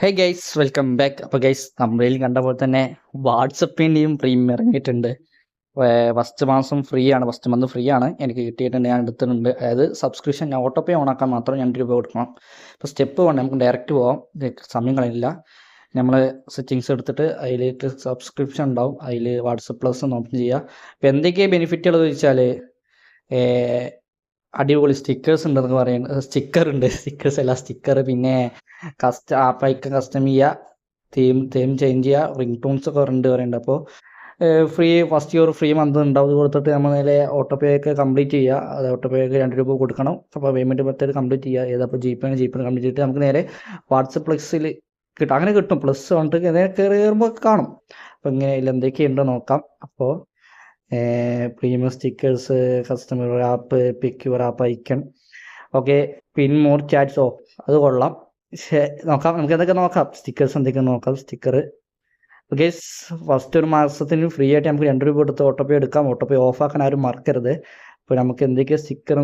Hey guys, welcome back. അപ്പോൾ guys, തമ്പനയിൽ കണ്ട പോലെ തന്നെ വാട്സപ്പിൻ്റെയും പ്രീമിയം ഇറങ്ങിയിട്ടുണ്ട്. ഫസ്റ്റ് മാസം ഫ്രീ ആണ്, ഫസ്റ്റ് മന്ത് ഫ്രീ ആണ്. എനിക്ക് കിട്ടിയിട്ടുണ്ട്, ഞാൻ എടുത്തിട്ടുണ്ട്. അതായത് സബ്സ്ക്രിപ്ഷൻ ഓട്ടോ പേ ഓണാക്കാൻ മാത്രം 2 രൂപ കൊടുക്കണം. ഇപ്പോൾ സ്റ്റെപ്പ് വേണം, നമുക്ക് ഡയറക്റ്റ് പോകാം, സമയം കളയില്ല. നമ്മൾ സെറ്റിങ്സ് എടുത്തിട്ട് അതിലേക്ക് സബ്സ്ക്രിപ്ഷൻ ഉണ്ടാവും, അതിൽ വാട്സപ്പ് പ്ലസ് ഒന്ന് ഓപ്പൺ ചെയ്യുക. ഇപ്പോൾ എന്തൊക്കെയാണ് ബെനിഫിറ്റുകൾ ചോദിച്ചാൽ, അടിപൊളി സ്റ്റിക്കേഴ്സ് ഉണ്ടെന്ന് പറയുന്നത്, സ്റ്റിക്കേഴ്സ് അല്ല, സ്റ്റിക്കർ. പിന്നെ ആപ്പ് ഐക്കൺ കസ്റ്റം ചെയ്യുക, തീം ചേഞ്ച് ചെയ്യുക, റിംഗ് ടോൺസ് ഒക്കെ പറയുന്നുണ്ട്. അപ്പോൾ free first year free month ഉണ്ടാവും. അത് കൊടുത്തിട്ട് നമ്മൾ നേരെ ഓട്ടോ പേ ഒക്കെ കംപ്ലീറ്റ് ചെയ്യുക. അത് ഓട്ടോ പേ ഒക്കെ 2 രൂപ കൊടുക്കണം. അപ്പോൾ പേയ്മെൻറ്റ് മെത്തേഡ് കംപ്ലീറ്റ് ചെയ്യുക. ഏതപ്പോൾ ജിപേ കംപ്ലീറ്റ് ചെയ്തിട്ട് നമുക്ക് നേരെ വാട്സപ്പ് പ്ലസിൽ കിട്ടും. അങ്ങനെ കിട്ടും. പ്ലസ് വന്നിട്ട് നേരെ കയറുമ്പോൾ കാണും. അപ്പോൾ ഇങ്ങനെ ഇതിൽ എന്തൊക്കെയുണ്ടോ നോക്കാം. അപ്പോൾ premium stickers, customer app, pick your app icon, okay. Pin more chats, ഓ അത് കൊള്ളാം. നോക്കാം, നമുക്ക് എന്തൊക്കെ നോക്കാം. സ്റ്റിക്കേഴ്സ് എന്തൊക്കെ നോക്കാം. Sticker okay. ഫസ്റ്റ് ഒരു മാസത്തിന് ഫ്രീ ആയിട്ട് നമുക്ക് 2 രൂപ കൊടുത്ത് ഓട്ടോ പേ എടുക്കാം. ഓട്ടോ പേ ഓഫ് ആക്കാൻ ആരും മറക്കരുത്. അപ്പോൾ നമുക്ക് എന്തൊക്കെയാ സ്റ്റിക്കർ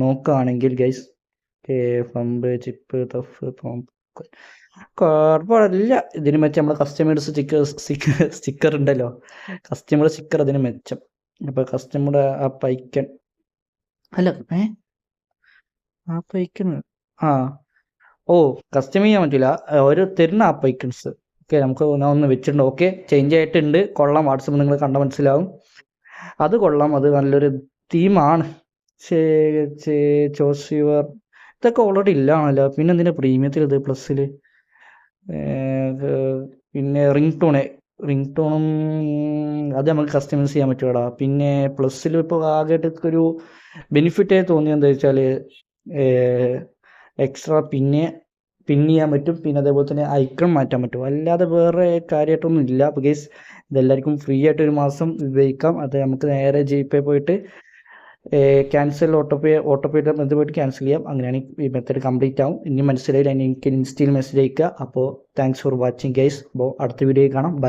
നോക്കുകയാണെങ്കിൽ ഗൈസ്, ഫമ്പ്, ചിപ്പ്, തഫ്, കുഴപ്പമില്ല. ഇതിന് മെച്ചം നമ്മൾ കസ്റ്റമേഴ്സ് സ്റ്റിക്കർ ഉണ്ടല്ലോ, കസ്റ്റമർ സ്റ്റിക്കർ അതിന് മെച്ചം. അപ്പോൾ കസ്റ്റമർ ആപ്പ് ഐക്കൺ അല്ല, ആപ്പ് ഐക്കൺ കസ്റ്റമൈസ് ചെയ്യാൻ പറ്റില്ല. ഒരു തരുന്ന ആപ്പ് ഐക്കൺസ് ഓക്കെ, നമുക്ക് ഒന്ന് വെച്ചിട്ടുണ്ട്. ഓക്കെ, ചേഞ്ച് ആയിട്ടുണ്ട്, കൊള്ളാം. വാട്സപ്പ് നിങ്ങൾ കണ്ട മനസ്സിലാവും, അത് കൊള്ളാം. അത് നല്ലൊരു തീമാണ്. ചോസ് യുവർ, ഇതൊക്കെ ഓൾറെഡി ഇല്ലാണല്ലോ. പിന്നെ എന്തിനാ പ്രീമിയത്തിൽ ഇത് പ്ലസ്സിൽ? പിന്നെ റിംഗ് ടോണും അത് നമുക്ക് കസ്റ്റമൈസ് ചെയ്യാൻ പറ്റുമടാ. പിന്നെ പ്ലസ്സിൽ ഇപ്പോൾ ആകെയായിട്ട് ഒരു ബെനിഫിറ്റായി തോന്നിയത് എന്താ വെച്ചാൽ, എക്സ്ട്രാ പിൻ ചെയ്യാൻ പറ്റും. പിന്നെ അതേപോലെ തന്നെ ഐക്കൺ മാറ്റാൻ പറ്റും. അല്ലാതെ വേറെ കാര്യമായിട്ടൊന്നും ഇല്ല. ബിക്കോസ് ഇതെല്ലാവർക്കും ഫ്രീ ആയിട്ട് ഒരു മാസം ഉപയോഗിക്കാം. അത് നമുക്ക് നേരെ ജിപേ പോയിട്ട് ക്യാൻസൽ ഓട്ടോ പേ ഇത് പോയിട്ട് ക്യാൻസൽ ചെയ്യാം. അങ്ങനെയാണ് ഈ മെത്തേഡ് കംപ്ലീറ്റ് ആവും. ഇനി മനസ്സിലായില്ല, എനിക്ക് ഇൻസ്റ്റയിൽ മെസ്സേജ് അയക്കുക. അപ്പോൾ താങ്ക്സ് ഫോർ വാച്ചിങ് ഗൈസ്. അപ്പോൾ അടുത്ത വീഡിയോയിൽ കാണാം. ബൈ.